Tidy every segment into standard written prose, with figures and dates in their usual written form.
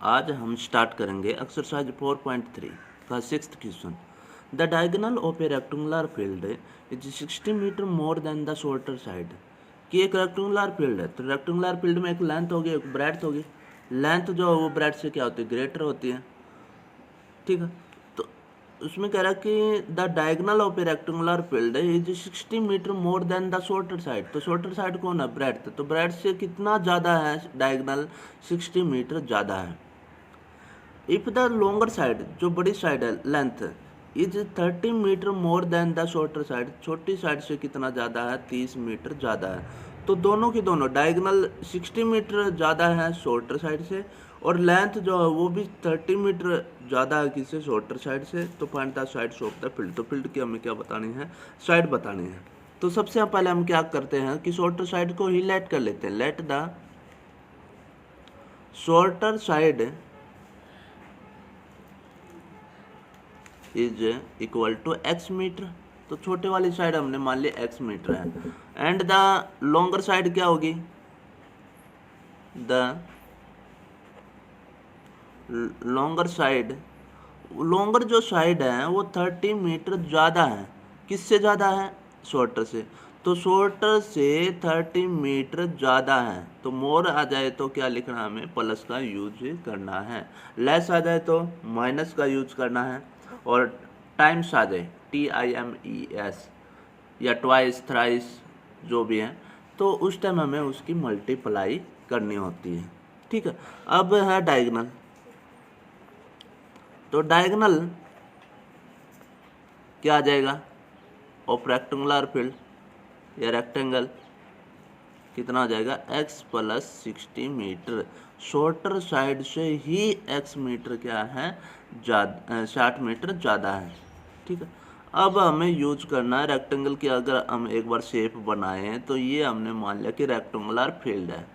आज हम स्टार्ट करेंगे एक्सरसाइज 4.3 का 6th question. The diagonal of a rectangular field is 60 metre more than the shorter side. कि एक रेक्टेंगुलर फील्ड है तो रेक्टेंगुलर फील्ड में एक लेंथ होगी एक ब्रेड्थ होगी। लेंथ जो है वो ब्रेड्थ से क्या होती है, ग्रेटर होती है। ठीक है, तो उसमें कह रहा है कि the diagonal of a rectangular field is 60 metre more than the shorter side. तो शॉर्टर साइड कौन है, ब्रेड्थ। तो ब्रेड्थ से कितना ज़्यादा है डायगोनल, 60 मीटर ज़्यादा है। इफ द लॉन्गर साइड, जो बड़ी साइड है length, is 30 metre more than the shorter side, छोटी साइड से कितना ज़्यादा है, 30 मीटर ज़्यादा है। तो दोनों की दोनों डायगोनल 60 मीटर ज़्यादा है शॉर्टर साइड से, और लेंथ जो है वो भी 30 मीटर ज़्यादा है किससे, शॉर्टर साइड से। तो find the sides of the field. तो फील्ड की हमें क्या बतानी है, साइड बतानी है। तो सबसे पहले हम क्या करते हैं कि शॉर्टर साइड को ही लेट कर लेते हैं। Let the shorter side is equal to x metre. तो छोटे वाली साइड हमने मान लिया x मीटर है। एंड द लॉन्गर साइड क्या होगी, द लॉन्गर साइड, लॉन्गर जो साइड है वो 30 मीटर ज़्यादा है। किससे ज़्यादा है, शॉर्टर से। तो शॉर्टर से 30 मीटर ज़्यादा है। तो मोर आ जाए तो क्या लिखना है, हमें प्लस का यूज करना है। लेस आ जाए तो माइनस का यूज करना है। और टाइम्स आ जाए TIMES या ट्वाइस थ्राइस जो भी है, तो उस टाइम हमें उसकी मल्टीप्लाई करनी होती है। ठीक है, अब है डायगोनल। तो डायगोनल क्या आ जाएगा, ऑफ रेक्टेंगुलर फील्ड या रेक्टेंगल कितना आ जाएगा, x plus 60 metre. Shorter side से ही x मीटर क्या है, 60 मीटर ज़्यादा है। ठीक है, अब हमें यूज करना है रेक्टेंगल की। अगर हम एक बार शेप बनाए हैं तो ये हमने मान लिया कि रेक्टेंगुलर फील्ड है।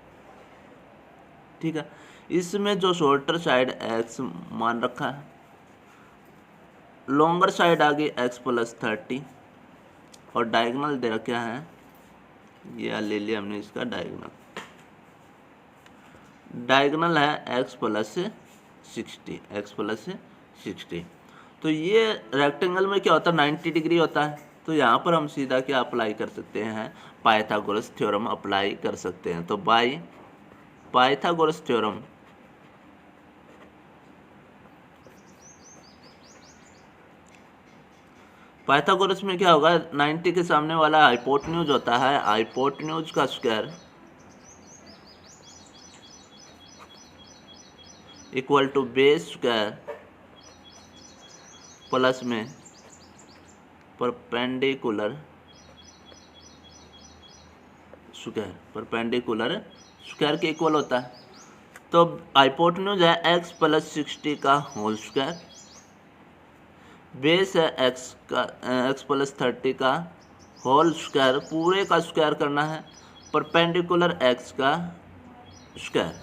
ठीक है, इसमें जो शॉर्टर साइड x मान रखा है, लॉन्गर साइड आ गई x प्लस 30, और डायगोनल दे रखा है, ये ले लिया हमने इसका डायगोनल। डायगोनल है x प्लस 60, x प्लस 60। तो ये रेक्टेंगल में क्या होता है, 90 डिग्री होता है। तो यहाँ पर हम सीधा क्या अप्लाई कर सकते हैं, पाइथागोरस थ्योरम अप्लाई कर सकते हैं। तो बाय पाइथागोरस थ्योरम पाइथागोरस में क्या होगा, 90 के सामने वाला हाइपोटेन्यूज होता है, हाइपोटेन्यूज का square equal to base square plus में परपेंडिकुलर स्क्वायर, परपेंडिकुलर स्क्वायर के इक्वल होता है। तो हाइपोटेन्यूज है x प्लस 60 का होल स्क्वायर, बेस है x प्लस 30 का होल स्क्वायर, पूरे का स्क्वायर करना है, परपेंडिकुलर x का स्क्वायर।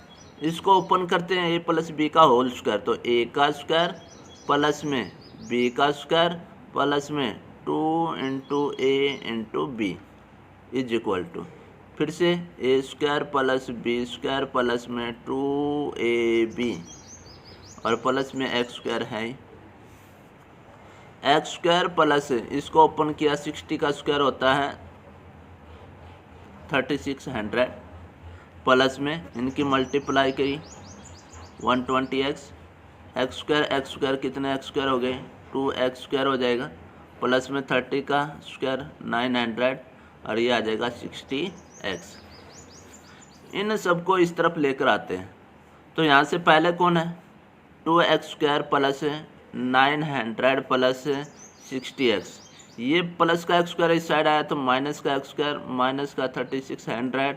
इसको ओपन करते हैं, a प्लस बी का होल स्क्वायर। तो a का स्क्वायर प्लस में b का स्क्वायर प्लस में 2 into a into B is equal to, फिर से a square plus b square plus में 2ab और प्लस में x स्क्वायर है, एक्स स्क्वायर प्लस इसको ओपन किया, 60 का स्क्वायर होता है 3600, प्लस में इनकी मल्टीप्लाई करी 120x, एक्स स्क्वायर कितने एक्स स्क्वायर हो गए, 2x स्क्वायर हो जाएगा, प्लस में 30 का स्क्वायर 900, और ये आ जाएगा 60x। इन सबको इस तरफ लेकर आते हैं। तो यहाँ से पहले कौन है, 2x square plus 900 plus 60x, ये प्लस का एक्स स्क्वायर इस साइड आया तो माइनस का एक्स स्क्वायर, माइनस का 3600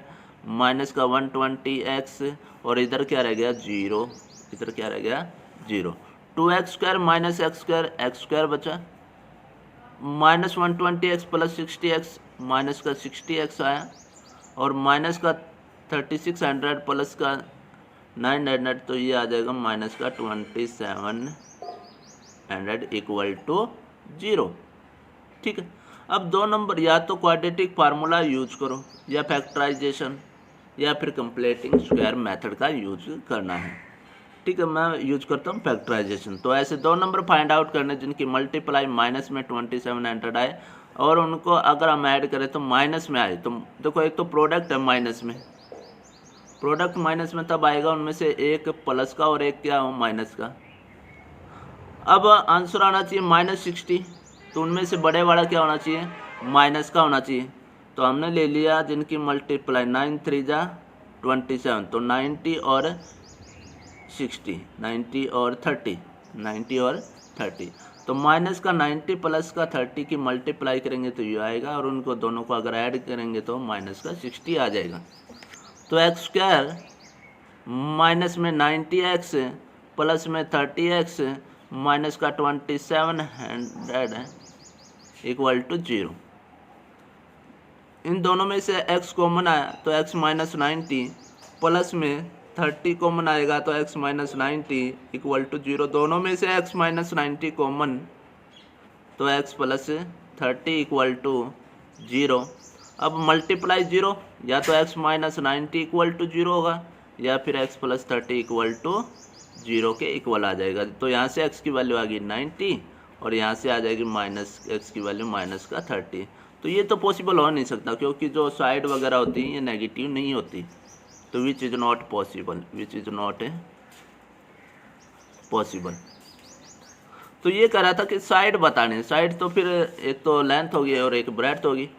माइनस का 120x, और इधर क्या रह गया, जीरो। इधर क्या रह गया, zero. 2x square minus x square बचा, minus 120x plus 60x, minus का 60x आया, और माइनस का 3600 प्लस का 900, तो ये आ जाएगा माइनस का 2700 इक्वल टू 0। ठीक है, अब 2 नंबर, या तो क्वाड्रेटिक फार्मूला यूज करो, या फैक्टराइजेशन, या फिर कंप्लीटिंग स्क्वायर मेथड का यूज करना है। ठीक है, मैं यूज करता हूँ फैक्टराइजेशन। तो ऐसे दो नंबर फाइंड आउट करने जिनकी मल्टीप्लाई माइनस में 2700 आए और उनको अगर हम ऐड करें तो माइनस में आए। तो देखो एक तो प्रोडक्ट है माइनस में, प्रोडक्ट माइनस में तब आएगा उनमें से एक प्लस का और एक क्या हो माइनस का। अब आंसर आना चाहिए -60, तो उनमें से बड़े वाला क्या होना चाहिए माइनस का होना चाहिए। तो हमने ले लिया जिनकी मल्टीप्लाई 9 3 जा 27, तो 90 और 60, 90 और 30, 90 और 30। तो माइनस का 90 प्लस का 30 की मल्टीप्लाई करेंगे तो ये आएगा और उनको दोनों को अगर ऐड करेंगे तो माइनस का 60 आ जाएगा। तो एक्स स्क्वायर माइनस में 90x प्लस में 30x माइनस का 2700 इक्वल टू 0। इन दोनों में से x कॉमन आया तो x माइनस 90 प्लस में 30 कॉमन आएगा तो x माइनस 90 इक्वल टू 0। दोनों में से x माइनस 90 कॉमन तो x प्लस 30 इक्वल टू 0। अब मल्टीप्लाई 0, या तो x माइनस 90 इक्वल टू 0 होगा या फिर x प्लस 30 इक्वल टू 0 के इक्वल आ जाएगा। तो यहाँ से x की वैल्यू आ गई 90 और यहाँ से आ जाएगी माइनस x की वैल्यू माइनस का 30। तो ये तो पॉसिबल हो नहीं सकता क्योंकि जो साइड वगैरह होती है ये नेगेटिव नहीं होती। तो विच is not possible, which is not possible. तो ये कह रहा था कि साइड बताने, साइड तो फिर एक तो लेंथ होगी और एक ब्रेड्थ होगी।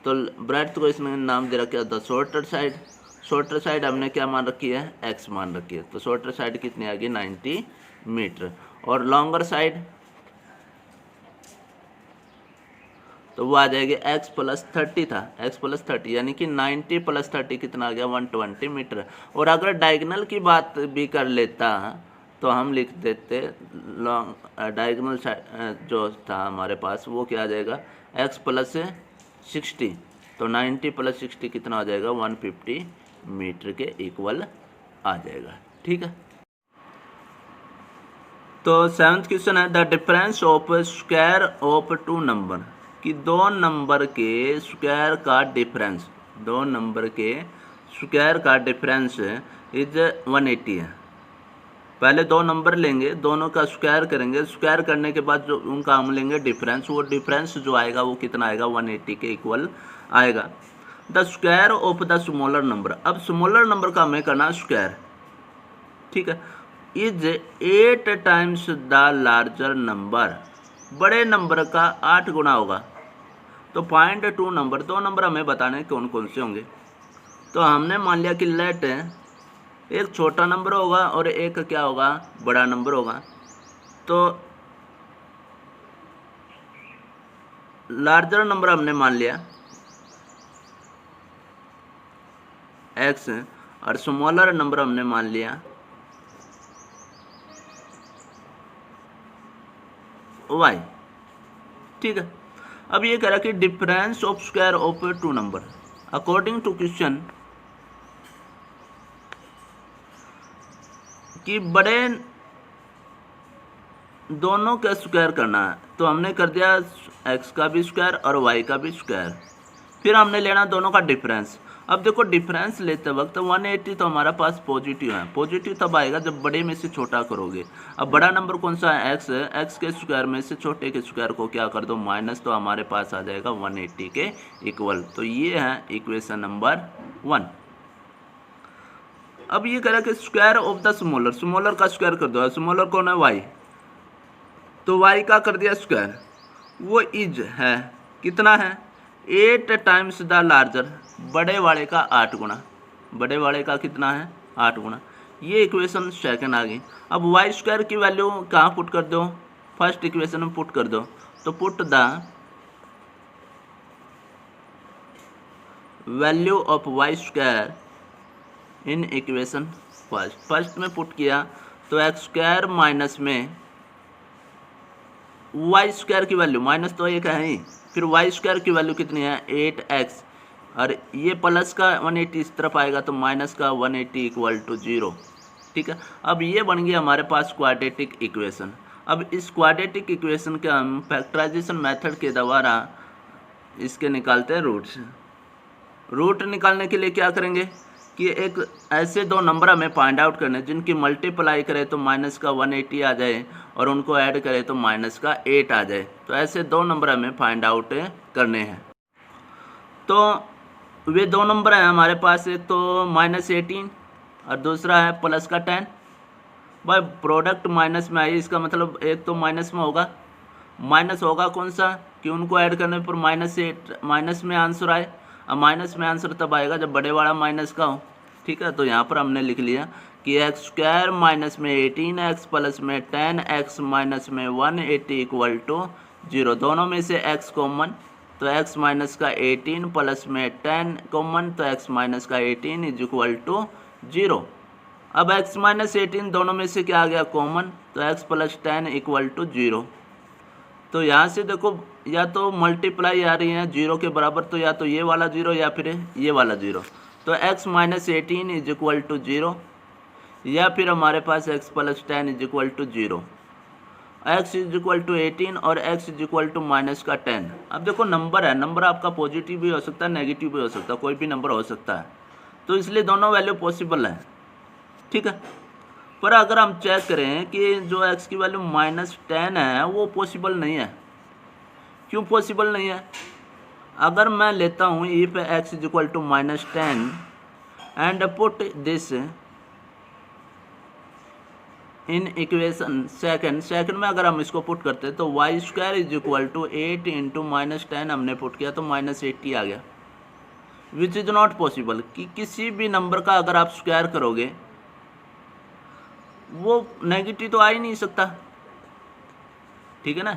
तो ब्रेड्थ को इसने नाम दे रखा है the shorter side. Shorter side हमने क्या मान रखी है x मान रखी है। तो शॉर्टर साइड कितनी आ गई 90 मीटर और लॉन्गर साइड तो वो आ जाएगी x प्लस 30 था, x प्लस 30 यानी कि 90 प्लस 30 कितना आ गया 120 मीटर। और अगर डायगोनल की बात भी कर लेता तो हम लिख देते डायगोनल जो था हमारे पास वो क्या आ जाएगा x प्लस 60। तो 90 प्लस 60 कितना आ जाएगा 150 मीटर के इक्वल आ जाएगा। ठीक है, तो 7th क्वेश्चन है the difference of square of two number, कि दो नंबर के स्क्वायर का डिफरेंस, दो नंबर के स्क्वायर का डिफरेंस इज 180 है। पहले दो नंबर लेंगे, दोनों का स्क्वायर करेंगे, स्क्वायर करने के बाद जो उनका हम लेंगे डिफरेंस, वो डिफरेंस जो आएगा वो कितना आएगा 180 के इक्वल आएगा। The square of the smaller number, अब स्मॉलर नंबर का हमें करना स्क्वायर, ठीक है, is 8 times the larger number, बड़े नंबर का 8 गुना होगा। तो फाइंड टू नंबर, दो नंबर हमें बताने कौन कौन से होंगे। तो हमने मान लिया कि लेट एक छोटा नंबर होगा और एक क्या होगा बड़ा नंबर होगा। तो लार्जर नंबर हमने मान लिया x और स्मॉलर नंबर हमने मान लिया y। ठीक है, अब ये कह रहा कि difference of square of two number according to question, कि बड़े दोनों का स्क्वायर करना है। तो हमने कर दिया x का भी स्क्वायर और y का भी स्क्वायर, फिर हमने लेना दोनों का डिफरेंस। अब देखो डिफरेंस लेते वक्त 180 तो हमारा पास पॉजिटिव है, पॉजिटिव तब आएगा जब बड़े में से छोटा करोगे। अब बड़ा नंबर कौन सा है x है, x के स्क्वायर में से छोटे के स्क्वायर को क्या कर दो माइनस, तो हमारे पास आ जाएगा 180 के इक्वल। तो ये है इक्वेशन नंबर 1। अब ये कह रहा है कि square of the smaller, smaller का स्क्वायर कर दो, स्मॉलर कौन है y, तो y का कर दिया स्क्वायर, वो इज है कितना है 8 टाइम्स द लार्जर, बड़े वाले का 8 गुना, बड़े वाले का कितना है 8 गुना। ये इक्वेशन सेकंड आ गई। अब वाई स्क्वायर की वैल्यू कहाँ पुट कर दो, फर्स्ट इक्वेशन में पुट कर दो। तो put the value of Y square in equation first, first में पुट किया तो एक्स स्क्वायर माइनस में वाई स्क्वायर की वैल्यू, माइनस तो एक है ही, फिर वाई स्क्वायर की वैल्यू कितनी है 8x, और ये प्लस का 180 इस तरफ आएगा तो माइनस का 180 इक्वल टू 0। ठीक है, अब ये बन गया हमारे पास क्वाड्रेटिक इक्वेशन। अब इस क्वाड्रेटिक इक्वेशन के हम फैक्टराइजेशन मेथड के द्वारा इसके निकालते हैं रूट्स। रूट निकालने के लिए क्या करेंगे, कि एक ऐसे दो नंबर हमें फाइंड आउट करने जिनकी मल्टीप्लाई करें तो माइनस का 180 आ जाए और उनको ऐड करें तो माइनस का 8 आ जाए। तो ऐसे दो नंबर हमें फाइंड आउट करने हैं। तो वे दो नंबर हैं हमारे पास, एक तो -18 और दूसरा है प्लस का 10। भाई प्रोडक्ट माइनस में आई, इसका मतलब एक तो माइनस में होगा। माइनस होगा कौन सा कि उनको ऐड करने पर माइनस में आंसर आए। अब माइनस में आंसर तब आएगा जब बड़े वाला माइनस का हो। ठीक है, तो यहाँ पर हमने लिख लिया कि x² माइनस में 18x प्लस में 10x माइनस में 180 इक्वल टू 0। दोनों में से x कॉमन, तो x माइनस का 18 प्लस में 10 कॉमन, तो x माइनस का 18 इज इक्वल टू 0। अब x माइनस 18 दोनों में से क्या आ गया कॉमन, तो x प्लस 10 इक्वल टू 0। तो यहाँ से देखो या तो मल्टीप्लाई आ रही है 0 के बराबर, तो या तो ये वाला 0 या फिर ये वाला 0। तो x minus 18 is equal to 0, या फिर हमारे पास x plus 10 is equal to 0। x is equal to 18 और x is equal to minus का 10। अब देखो नंबर है, नंबर आपका पॉजिटिव भी हो सकता है, नेगेटिव भी हो सकता है, कोई भी नंबर हो सकता है। तो इसलिए दोनों वैल्यू पॉसिबल है। ठीक है, पर अगर हम चेक करें कि जो x की वैल्यू -10 है वो पॉसिबल नहीं है। क्यों पॉसिबल नहीं है? अगर मैं लेता हूँ if x is equal to -10 and put this in equation second में अगर हम इसको पुट करते हैं तो y² is equal to 8 into -10 हमने पुट किया तो -80 आ गया, विच इज नॉट पॉसिबल। कि किसी भी नंबर का अगर आप स्क्वायर करोगे वो नेगेटिव तो आ ही नहीं सकता। ठीक है ना,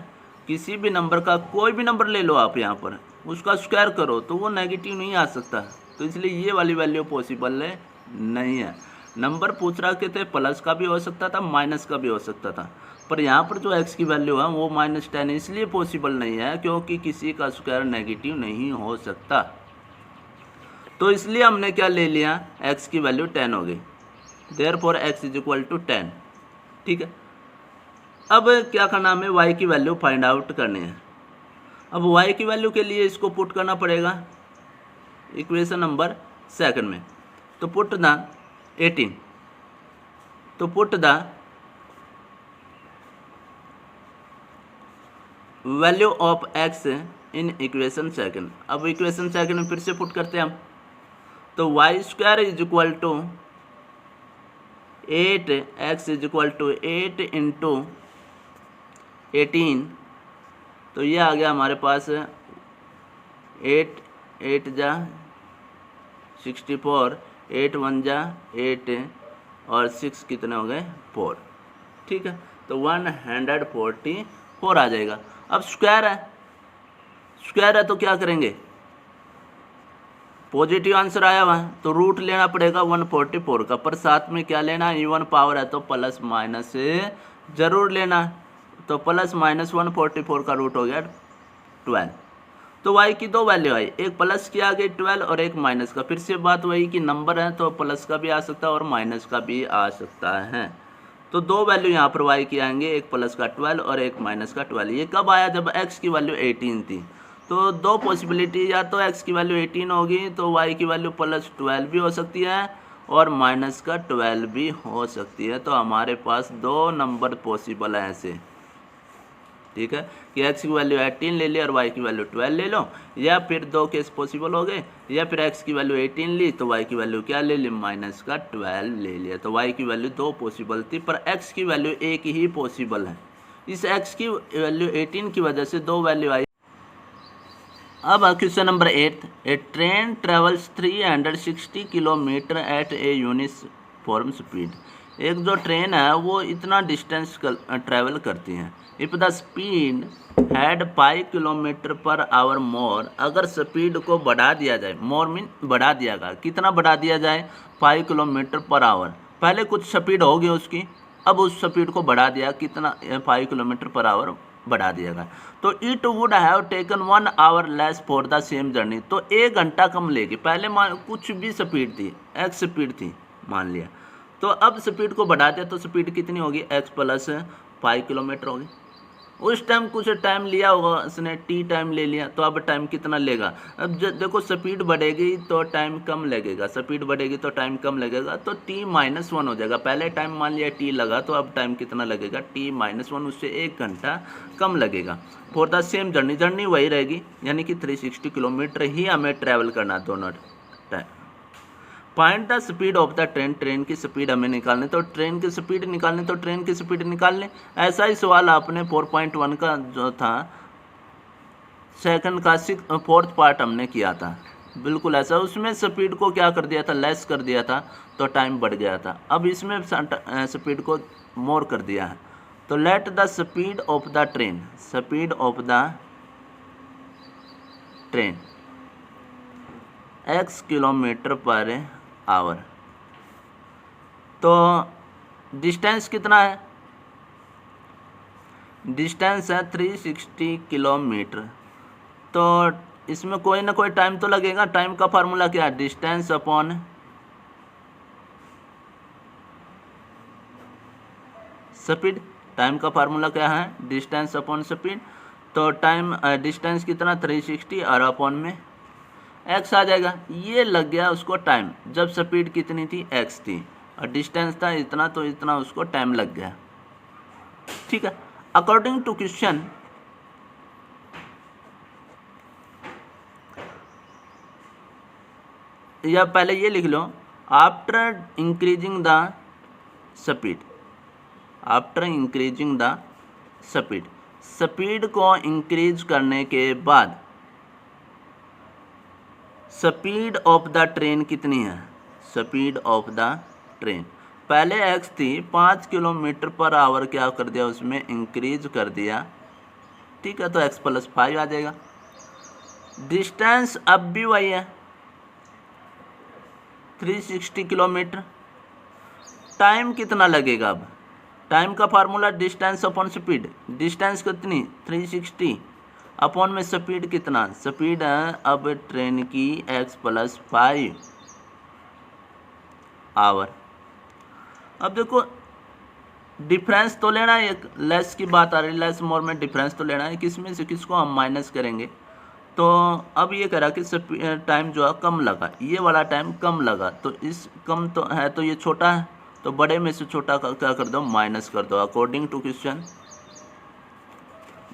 किसी भी नंबर का कोई भी नंबर ले लो आप, यहाँ पर उसका स्क्वायर करो तो वो नेगेटिव नहीं आ सकता। तो इसलिए ये वाली वैल्यू पॉसिबल नहीं है। नंबर पूछ रहा के थे प्लस का भी हो सकता था, माइनस का भी हो सकता था, पर यहाँ पर जो x की वैल्यू है वो -10 इसलिए पॉसिबल नहीं है क्योंकि किसी का स्क्वायर नेगेटिव नहीं हो सकता। तो इसलिए हमने क्या ले लिया, x की वैल्यू 10 हो गई, therefore x is equal to 10। ठीक है, अब क्या करना हमें, y की वैल्यू फाइंड आउट करनी है। अब y की वैल्यू के लिए इसको पुट करना पड़ेगा इक्वेशन नंबर सेकंड में। तो पुट द 18, तो put the value of x in equation second. अब इक्वेशन सेकंड में फिर से पुट करते हैं हम, तो y² is equal to 8x is equal to 8 into 18, तो ये आ गया हमारे पास 8 8 जा 64, 8 1 जा 8 और 6 कितने हो गए 4। ठीक है, तो 144 आ जाएगा। अब स्क्वायर है तो क्या करेंगे, पॉजिटिव आंसर आया हुआ है तो रूट लेना पड़ेगा 144 का, पर साथ में क्या लेना, इवन पावर है तो प्लस माइनस जरूर लेना। तो प्लस माइनस 144 का रूट हो गया 12। तो y की दो वैल्यू आई, एक प्लस की आ गई 12 और एक माइनस का। फिर से बात वही कि नंबर है तो प्लस का भी आ सकता है और माइनस का भी आ सकता है। तो दो वैल्यू यहाँ पर y की आएंगे, एक प्लस का 12 और एक माइनस का 12। ये कब आया, जब x की वैल्यू 18 थी। तो दो पॉसिबिलिटी, या तो x की वैल्यू 18 होगी तो y की वैल्यू प्लस 12 भी हो सकती है और माइनस का 12 भी हो सकती है। तो हमारे पास दो नंबर पॉसिबल है ऐसे। ठीक है, कि x की वैल्यू 18 ले ली और y की वैल्यू 12 ले लो, या फिर दो केस पॉसिबल हो गए, या फिर x की वैल्यू 18 ली तो y की वैल्यू क्या ले ली, माइनस का 12 ले लिया। तो y की वैल्यू दो पॉसिबल थी, पर x की वैल्यू एक ही पॉसिबल है। इस x की वैल्यू 18 की वजह से दो वैल्यू आई। अब question number 8, a train travels 360 kilometre at a uniform speed. एक जो ट्रेन है वो इतना डिस्टेंस ट्रेवल करती है। If the speed had 5 kilometre per hour more, अगर स्पीड को बढ़ा दिया जाए, मोर मीन बढ़ा दिया गया, कितना बढ़ा दिया जाए, 5 किलोमीटर पर आवर। पहले कुछ स्पीड होगी उसकी, अब उस स्पीड को बढ़ा दिया, कितना, 5 किलोमीटर पर आवर बढ़ा दिया गया। तो it would have taken 1 our less for the same journey, तो 1 घंटा कम लेगी। पहले कुछ भी स्पीड थी, x स्पीड थी मान लिया, तो अब स्पीड को बढ़ा दिया तो स्पीड कितनी होगी, x प्लस 5 किलोमीटर होगी। उस टाइम कुछ टाइम लिया होगा उसने, टी टाइम ले लिया, तो अब टाइम कितना लेगा। अब देखो स्पीड बढ़ेगी तो टाइम कम लगेगा, स्पीड बढ़ेगी तो टाइम कम लगेगा, तो t-1 हो जाएगा। पहले टाइम मान लिया t लगा, तो अब टाइम कितना लगेगा, t-1, उससे 1 घंटा कम लगेगा। फॉर द सेम जर्नी वही रहेगी, यानी कि 360 किलोमीटर ही हमें ट्रैवल करना दोनों time. Find the speed of the train, train की स्पीड हमें निकालनी, तो ट्रेन की स्पीड निकालनी, तो ट्रेन की स्पीड निकाल लें। ऐसा ही सवाल आपने 4.1 का जो था सेकंड का 4th पार्ट हमने किया था, बिल्कुल ऐसा। उसमें स्पीड को क्या कर दिया था, लेस कर दिया था, तो टाइम बढ़ गया था। अब इसमें स्पीड को मोर कर दिया है, तो let the speed of the train, speed of the train x kilometre per hour. तो डिस्टेंस कितना है, डिस्टेंस है 360 किलोमीटर। तो इसमें कोई ना कोई टाइम तो लगेगा। टाइम का फार्मूला क्या है, डिस्टेंस अपॉन स्पीड। टाइम का फार्मूला क्या है, डिस्टेंस अपॉन स्पीड। तो टाइम डिस्टेंस कितना 360 और अपॉन में x आ जाएगा। ये लग गया उसको टाइम, जब स्पीड कितनी थी, x थी, और डिस्टेंस था इतना, तो इतना उसको टाइम लग गया। ठीक है। अकॉर्डिंग टू क्वेश्चन, या पहले ये लिख लो, after increasing the speed, after increasing the speed, speed को इंक्रीज करने के बाद स्पीड ऑफ द ट्रेन कितनी है, स्पीड ऑफ द ट्रेन पहले x थी, 5 किलोमीटर पर आवर क्या कर दिया, उसमें इंक्रीज कर दिया। ठीक है, तो x + 5 आ जाएगा। डिस्टेंस अब भी वही है 360 किलोमीटर। टाइम कितना लगेगा, अब टाइम का formula distance upon speed, distance कितनी 360 अपॉन में स्पीड कितना, स्पीड है अब ट्रेन की x + 5 आवर। अब देखो डिफरेंस तो लेना है, एक लेस की बात आ रही है, लेस मोर में डिफरेंस तो लेना है, किसमें से किसको हम माइनस करेंगे। तो अब ये कह रहा कि टाइम जो है कम लगा, ये वाला टाइम कम लगा, तो इस कम तो है, तो ये छोटा है, तो बड़े में से छोटा का क्या कर दो, माइनस कर दो। अकॉर्डिंग टू क्वेश्चन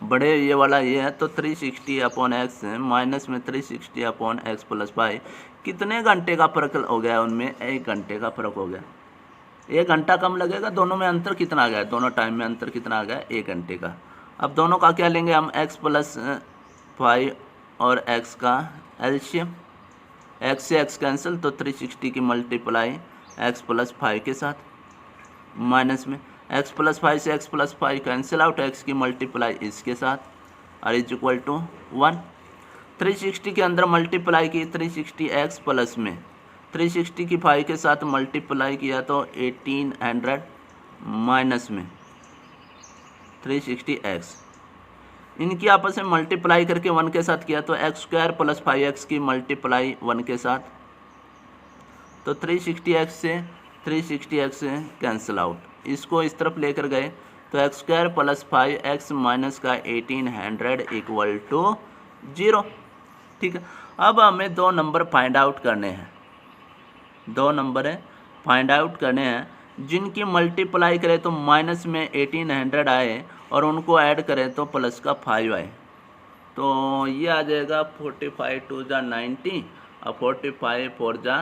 बड़े ये वाला ये है, तो 360 अपॉन x माइनस में 360 अपॉन x + 5, कितने घंटे का फर्क हो गया उनमें, 1 घंटे का फर्क हो गया। 1 घंटा कम लगेगा, दोनों में अंतर कितना आ गया, दोनों टाइम में अंतर कितना आ गया, 1 घंटे का। अब दोनों का क्या लेंगे हम, x + 5 और x का एलसीएम, x से x कैंसिल, तो 360 की मल्टीप्लाई x + 5 के साथ, माइनस में x + 5 से x + 5 कैंसिल आउट, x की मल्टीप्लाई इसके साथ, और इज इक्वल टू 1। 360 के अंदर मल्टीप्लाई की 360 x प्लस में 360 की 5 के साथ मल्टीप्लाई किया, तो 1800 माइनस में 360 x, इनकी आपस में मल्टीप्लाई करके 1 के साथ किया, तो x² + 5x की मल्टीप्लाई 1 के साथ, तो 360x से 360x से कैंसिल आउट, इसको इस तरफ लेकर गए, तो x² + 5x माइनस का 1800 इक्वल टू 0। ठीक है, अब हमें 2 नंबर फाइंड आउट करने हैं, 2 नंबर है फाइंड आउट करने हैं, जिनकी मल्टीप्लाई करें तो माइनस में 1800 आए, और उनको ऐड करें तो प्लस का 5 आए, तो ये आ जाएगा 45 2 जा 90 और 45 4 जा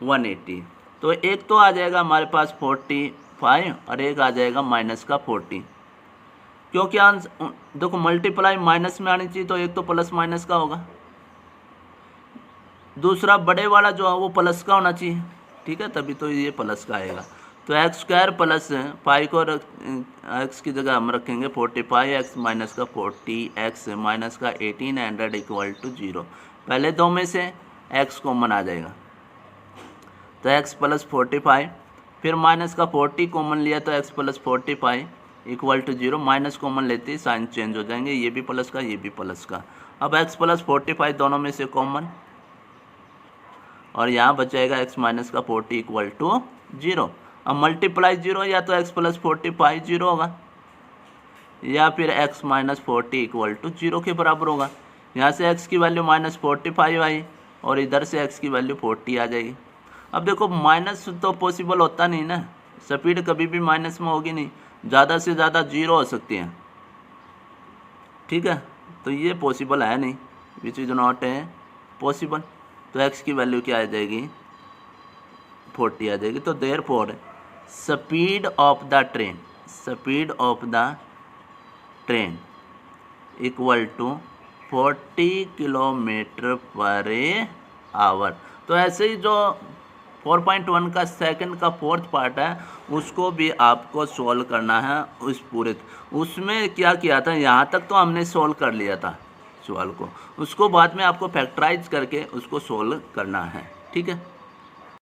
180। तो एक तो आ जाएगा हमारे पास 45 और एक आ जाएगा माइनस का 40, क्योंकि आंसर देखो मल्टीप्लाई माइनस में आनी चाहिए, तो एक तो प्लस माइनस का होगा, दूसरा बड़े वाला जो है वो प्लस का होना चाहिए। ठीक है, तभी तो ये प्लस का आएगा। तो x² + 5 को x की जगह हम रखेंगे 45x माइनस का 40x माइनस का 1800 इक्वल टू 0। पहले दो में से x कॉमन आ जाएगा, तो x + 45, फिर माइनस का 40 कॉमन लिया, तो x + 45 equal to 0, minus common लेते ही साइन चेंज हो जाएंगे, ये भी प्लस का ये भी प्लस का। अब x + 45 दोनों में से कॉमन, और यहाँ बचाएगा x माइनस का 40 इक्वल टू 0। अब मल्टीप्लाई 0, या तो x + 45 0 होगा, या फिर x माइनस 40 इक्वल टू 0 के बराबर होगा। यहाँ से x की वैल्यू माइनस 45 आई और इधर से x की वैल्यू 40 आ जाएगी। अब देखो माइनस तो पॉसिबल होता नहीं ना, स्पीड कभी भी माइनस में होगी नहीं, ज़्यादा से ज़्यादा 0 हो सकती है, ठीक है। तो ये पॉसिबल है नहीं, विच इज़ नॉट है पॉसिबल। तो x की वैल्यू क्या आ जाएगी 40 आ जाएगी। तो therefore speed of the train equal to 40 kilometre per hour. तो ऐसे ही जो 4.1 का सेकंड का फोर्थ पार्ट है उसको भी आपको सॉल्व करना है। उस पूरे उसमें क्या किया था, यहाँ तक तो हमने सॉल्व कर लिया था सवाल को, उसको बाद में आपको फैक्टराइज करके उसको सॉल्व करना है, ठीक है।